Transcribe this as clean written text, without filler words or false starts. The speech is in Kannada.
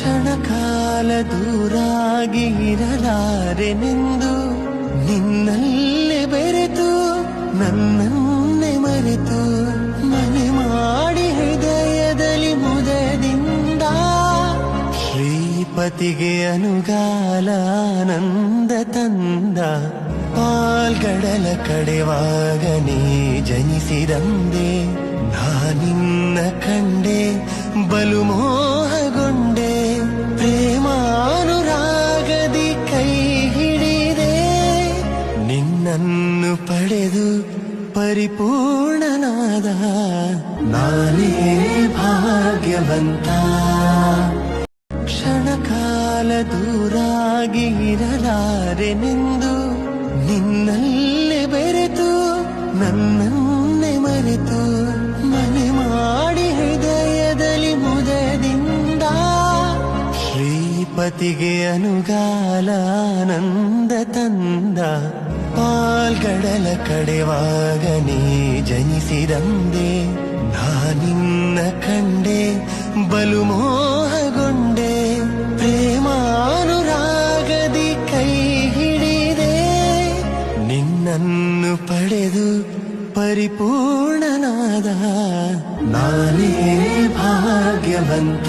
ಕ್ಷಣಕಾಲ ದೂರಾಗಿ ಇರಲಾರೆನೆಂದು ನಿನ್ನಲ್ಲೇ ಬೆರೆತು ನನ್ನನ್ನೇ ಮರೆತು ಮನೆ ಮಾಡಿ ಹೃದಯದಲ್ಲಿ ಮುದದಿಂದ ಶ್ರೀಪತಿಗೆ ಅನುಗಾಲ ಆನಂದ ತಂದ ಪಾಲ್ಗಡಲ ಕಡೆವಾಗ ನೀ ಜನಿಸಿದಂದೆ ನಾನಿನ್ನ ಕಂಡೆ ಬಲು ಮೋಹಗೊಂಡೆ ಪ್ರೇಮಾನುರಾಗದಿ ಕೈ ಹಿಡಿದೆ ನಿನ್ನನ್ನು ಪಡೆದು ಪರಿಪೂರ್ಣನಾದ ನಾನೇ ಭಾಗ್ಯವಂತ ಕ್ಷಣಕಾಲ ದೂರಾಗಿ ಇರಲಾರೆನೆಂದು ನಿನ್ನಲ್ಲೇ ಬೆರೆತು ನನ್ನನ್ನೇ ಮರೆತು ಮನೆ ಮಾಡಿ ಹೃದಯದಲ್ಲಿ ಮುದದಿಂದ ಶ್ರೀಪತಿಗೆ ಅನುಗಾಲ ಆನಂದ ತಂದ ಪಾಲ್ಗಡಲ ಕಡೆವಾಗ ನೀ ಜನಿಸಿದಂದೆ ನಾನಿನ್ನ ಕಂಡೆ ಬಲು ಮೋಹಗೊಂಡೆ ಪ್ರೇಮಾನುರಾಗದಿ ಕೈ ಹಿಡಿದೆ ನಿನ್ನನ್ನು ಪಡೆದು ಪರಿಪೂರ್ಣನಾದ ನಾನೇ ಭಾಗ್ಯವಂತ.